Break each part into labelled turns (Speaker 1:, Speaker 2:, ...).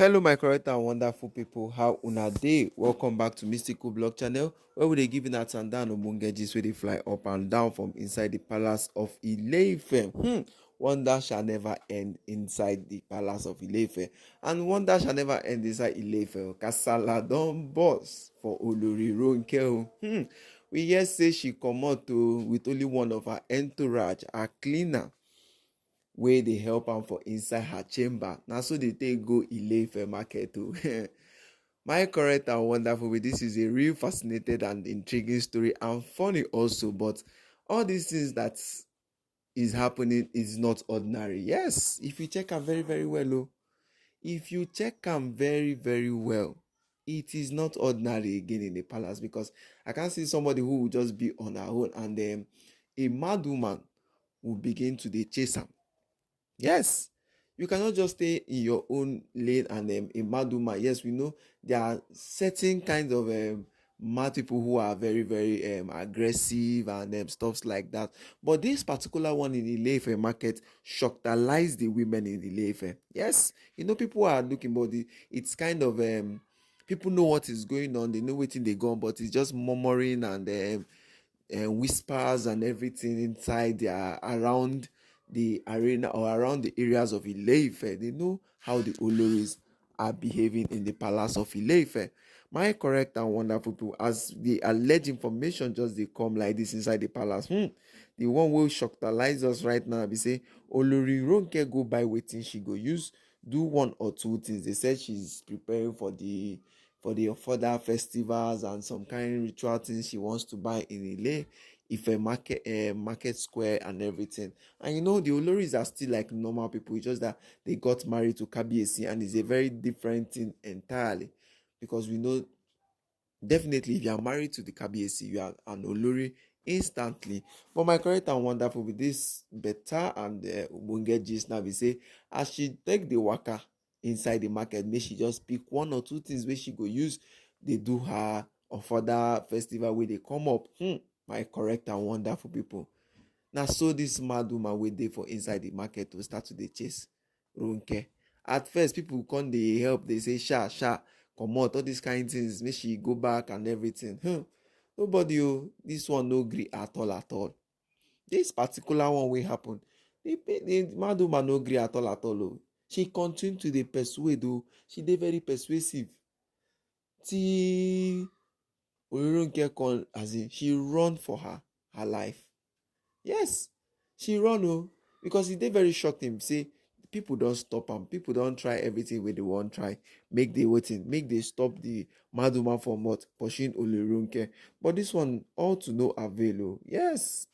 Speaker 1: Hello my correct and wonderful people, how una dey? Welcome back to Mystical Blog channel, where we dey give una and down ogbonge gist wey dey fly up and down from inside the palace of Ile-Ife. Wonder shall never end inside the palace of Ile-Ife, and wonder shall never end inside Ile-Ife. Kasala don burst for Olori Ronke. We hear say she comot with only one of her entourage, her cleaner, wey dey help am for inside her chamber. Na so dey take go Ile-Ife market o. My correct and wonderful way, this is a real fascinating and intriguing story and funny also, but all these things that is happening is not ordinary. Yes, if you check am very well o, if you check am very well, it is not ordinary again in the palace, because I can see somebody who will just be on her own and a mad woman will begin to dey chase am. Yes, you cannot just stay in your own lane and a mad woman. Yes, we know there are certain kinds of mad people who are very aggressive and stuffs like that. But this particular one in Ile-Ife market shocked the women in Ile-Ife. Yes, people are looking, but it's kind of people know what is going on. They know wetin dey go on, but it's just murmuring and whispers and everything inside their around the arena or around the areas of Ile-Ife. They know how the Oloris are behaving in the palace of Ile-Ife. My correct and wonderful people, as the alleged information just they come like this inside the palace. The one will shockalize us right now. Be say Olori Ronke go buy wetin she go use do one or two things. They said she's preparing for the further festivals and some kind of ritual things she wants to buy in Ile-Ife market square and everything. And the Oloris are still like normal people. It's just that they got married to Kabiyesi, and it's a very different thing entirely, because we know definitely if you are married to the Kabiyesi, you are an Olori instantly. But my correct and wonderful with this better and ogbonge gist now, we say as she take the waka inside the market, make she just pick one or two things where she go use. They do her or further festival where they come up. My correct and wonderful people. Now so this mad woman wey dey for inside the market to start to dey chase Ronke. At first people come dey help, they say sha comot all these kind things, make she go back and everything. Nobody this one no gree at all. This particular one wey happen, the mad woman no gree at all. She continue to dey persuade she dey very persuasive till Ronke come, as in she run for her life. Yes, she run because e dey very shocking. Say people don stop am, people don try everything wey they wan try, make they stop the mad woman from what pursuing Ronke. But this one, all to no avail. Yes,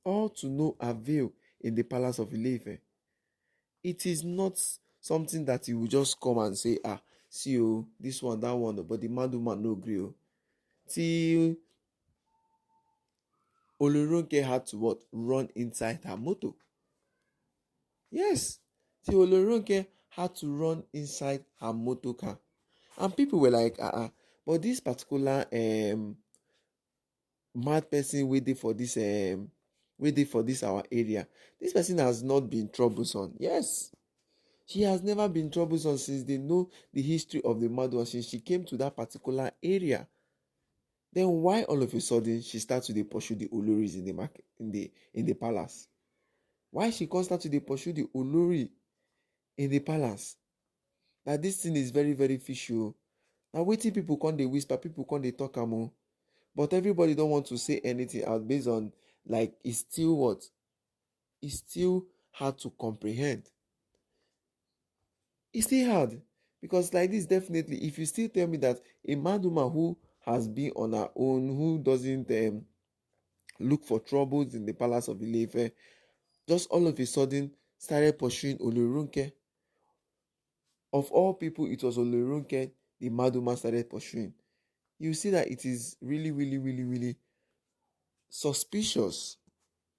Speaker 1: all to no avail in the palace of Ile-Ife. It is not something that you will just come and say, see this one, that one, but the mad woman no gree till Ronke had to what? Run inside her motor. Yes, till Ronke had to run inside her motor car. And people were like, but this particular mad person waiting for this our area, this person has not been troublesome. Yes, she has never been troublesome since they know the history of the mad one, since she came to that particular area. Then why all of a sudden she starts to pursue the Oloris in the market, in the palace? Why she can't start to pursue the Olori in the palace? That this thing is very fishy. Now waiting people come they whisper, people come they talk am. But everybody don't want to say anything out based on like it's still what? It's still hard to comprehend. It's still hard. Because like this, definitely, if you still tell me that a mad woman who has been on her own, who doesn't look for troubles in the palace of Ile-Ife, just all of a sudden started pursuing Ronke. Of all people, it was Ronke the mad woman started pursuing. You see that it is really suspicious.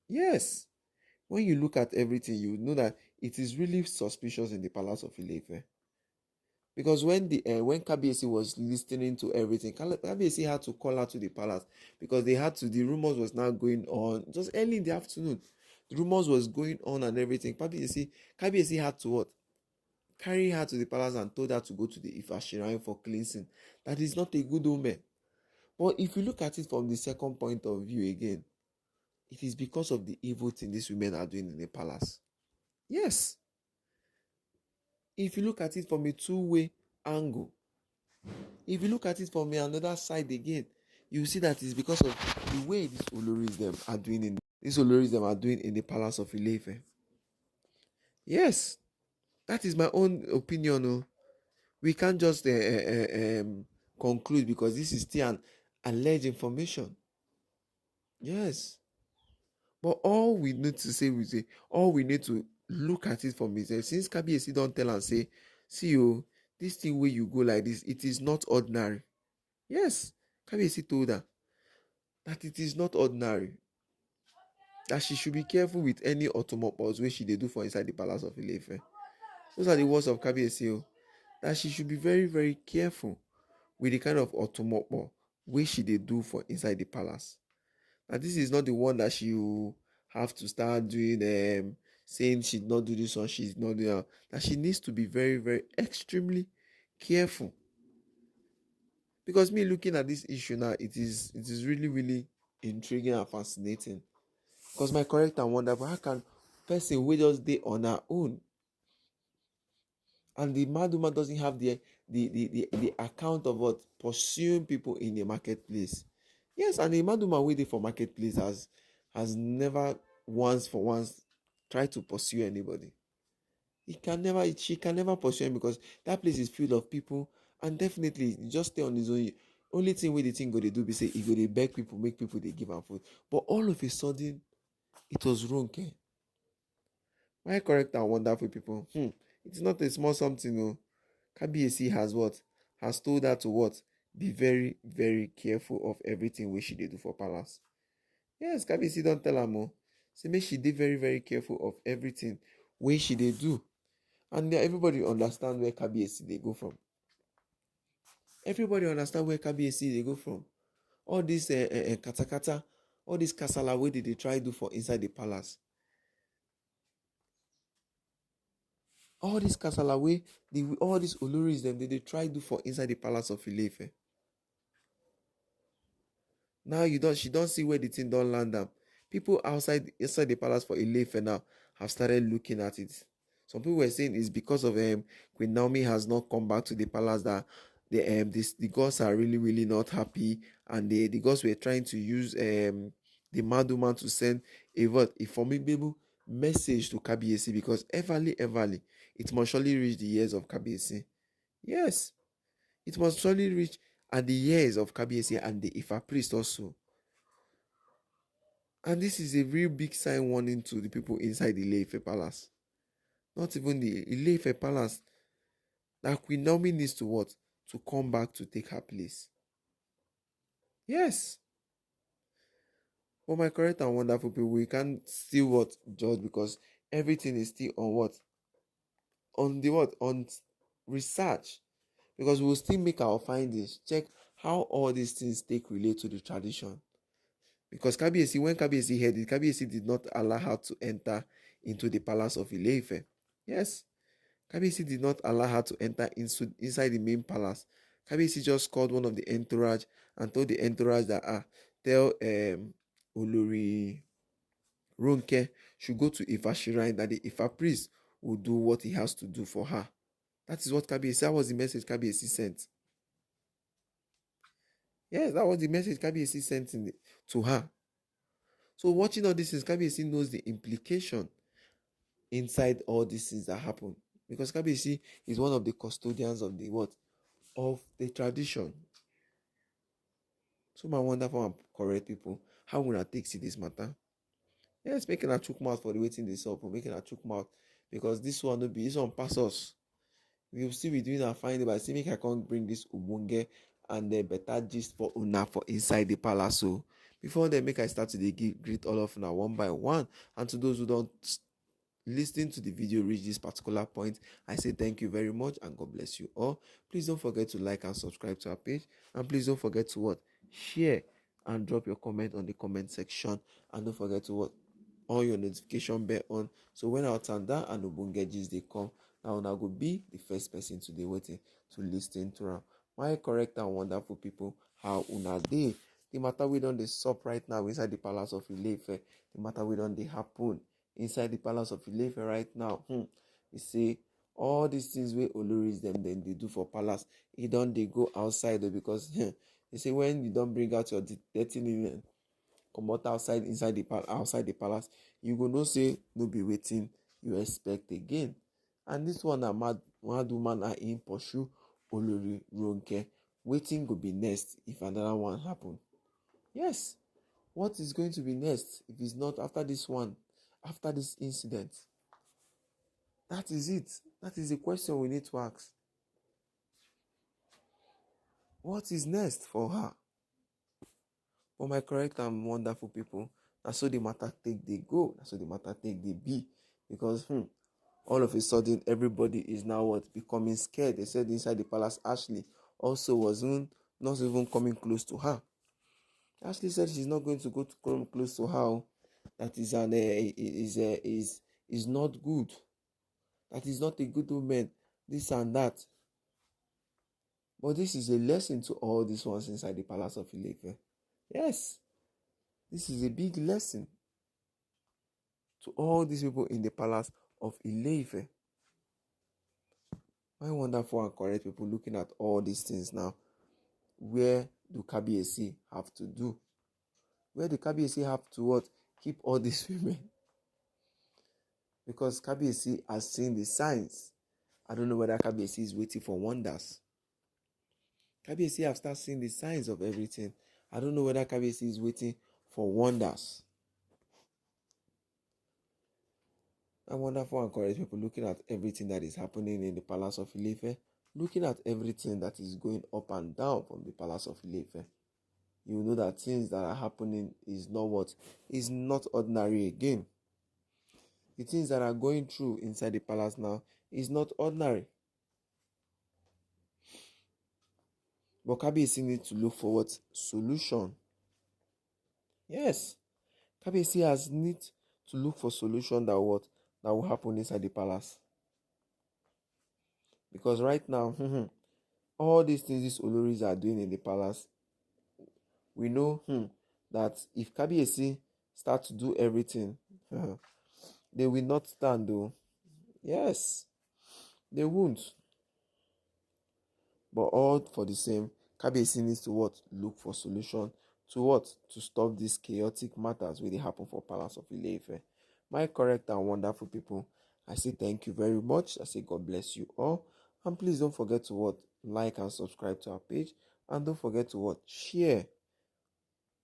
Speaker 1: Yes. When you look at everything, you know that it is really suspicious in the palace of Ile-Ife. Because when Kabiyesi was listening to everything, Kabiyesi had to call her to the palace, because the rumors was now going on just early in the afternoon. The rumors was going on and everything. Kabiyesi had to what? carry her to the palace and told her to go to the Ifa shrine for cleansing. That is not a good omen. But if you look at it from the second point of view again, it is because of the evil thing these women are doing in the palace. Yes. If you look at it from a two-way angle, if you look at it from another side again, you see that it's because of the way these Oloris them are doing in the palace of Ile-Ife. Yes, that is my own opinion. Oh. We can't just conclude because this is still an alleged information. Yes. But all we need to say, all we need to look at it from is since Kabiyesi don't tell and say, see you, this thing where you go like this, it is not ordinary. Yes, Kabiyesi told her that it is not ordinary. That she should be careful with any automopos wey she dey do for inside the palace of Ile-Ife. Those are the words of Kabiyesi. That she should be very, very careful with the kind of automopo wey she dey do for inside the palace. And this is not the one that she will have to start doing, saying she did not do this one, she's not doing that. That she needs to be very, very extremely careful. Because me looking at this issue now, it is really, really intriguing and fascinating. Because my correct and wonderful, how can person wey just dey on her own and the mad woman doesn't have the account of what pursuing people in the marketplace? Yes, and the mad woman wey dey for marketplace has never once tried to pursue anybody. She can never pursue him because that place is filled of people, and definitely just stay on his own. Only thing wey the thing go dey do be say he go dey beg people, make people dey give am food. But all of a sudden, it was Ronke. My correct and wonderful people. It's not a small something. No. Kabiyesi has told her to what? Be very, very careful of everything wey she dey do for palace. Yes, Kabiyesi don tell am o. Say make she dey very, very careful of everything wey she dey do. And everybody understand where Kabiyesi dey go from. Everybody understand where Kabiyesi dey go from. All this katakata, all this kasala wey they try do for inside the palace. All this kasala wey all these Oloris them they try do for inside the palace of Ile-Ife. Now she don't see where the thing don't land them. People inside the palace for Ile-Ife now have started looking at it. Some people were saying it's because of Queen Naomi has not come back to the palace that the gods are really, really not happy, and the gods were trying to use the mad woman to send a formidable message to Kabiyesi, because everly it must surely reach the ears of Kabiyesi. Yes, it must surely reach at the ears of Kabiyesi and the Ifa priest also. And this is a real big sign warning to the people inside the Ile-Ife palace. Not even the Ile-Ife palace, that Queen Naomi needs to what? To come back to take her place. Yes. But my correct and wonderful people, we can't still what? Judge, because everything is still on what? On the what? On research. Because we'll still make our findings. Check how all these things relate to the tradition. Because when Kabiyesi heard it, Kabiyesi did not allow her to enter into the palace of Ile-Ife. Yes. Kabiyesi did not allow her to enter inside the main palace. Kabiyesi just called one of the entourage and told the entourage that tell Olori Ronke should go to Ifa shrine, that the Ifa priest will do what he has to do for her. That is what that was the message Kabiyesi sent. Yes, that was the message Kabiyesi sent to her. So watching all these things, Kabiyesi knows the implication inside all these things that happen. Because Kabiyesi is one of the custodians of the what? Of the tradition. So my wonderful and correct people, how will I take see this matter? Yes, making a chook mouth for the waiting this up, making a chook mouth, because this one will be this one pass us. We will still be doing our finding, but see, make I can't bring this ubunge and the better gist for una for inside the palace. So before then, make I start to greet all of una one by one, and to those who don't listening to the video reach this particular point, I say thank you very much and God bless you all. Please don't forget to like and subscribe to our page, and please don't forget to what? Share and drop your comment on the comment section, and don't forget to what? On your notification bell on, so when our tanda and ubunge gist they come, Now una go be the first person to dey waiting to listen to am. My correct and wonderful people, how una dey? The matter we don dey sup right now inside the palace of Ile-Ife, the matter we don dey happen inside the palace of Ile-Ife right now. We say all these things wey Oloris dem dey do for palace, e don dey go outside because they say when you don bring out your dirty linen, comot outside inside the palace, you go know say no be wetin you expect again. And this one na mad woman na im pursue Olori Ronke. Wetin go be next if another one happen? Yes, what is going to be next if it's not after this one, after this incident? That is it. That is the question we need to ask. What is next for her? For my correct and wonderful people, na so the matter take dey go, na so the matter take dey be. Because all of a sudden everybody is now what? Becoming scared. They said inside the palace Ashley also wasn't not even coming close to her. Ashley said she's not going to come close to her. That is not good. That is not a good woman. This and that. But this is a lesson to all these ones inside the palace of Ile-Ife. Yes, this is a big lesson to all these people in the palace of Ile-Ife. My wonderful and correct people looking at all these things now. Where do Kabiyesi have to do? Where do Kabiyesi have to what? Keep all these women? Because Kabiyesi has seen the signs. I don't know whether Kabiyesi is waiting for wonders. Kabiyesi have started seeing the signs of everything. I don't know whether Kabiyesi is waiting for wonders. My wonderful and correct people looking at everything that is happening in the palace of Ile-Ife, looking at everything that is going up and down from the palace of Ile-Ife, you know that things that are happening is not what? Is not ordinary again. The things that are going through inside the palace now is not ordinary. But Kabiyesi needs to look for what? Solution. Yes. Kabiyesi has need to look for solution that what? That will happen inside the palace. Because right now, all these things these Oloris are doing in the palace, we know that if Kabiyesi start to do everything, they will not stand though. Yes, they won't. But all for the same, Kabiyesi needs to what? Look for solution to what? To stop these chaotic matters wey dey happen for palace of Ile-Ife. My correct and wonderful people, I say thank you very much. I say God bless you all. And please don't forget to what? Like and subscribe to our page. And don't forget to what? Share.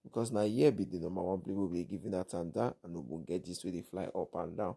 Speaker 1: Because now here be the number one people will be giving that and that, and we will get this way they fly up and down.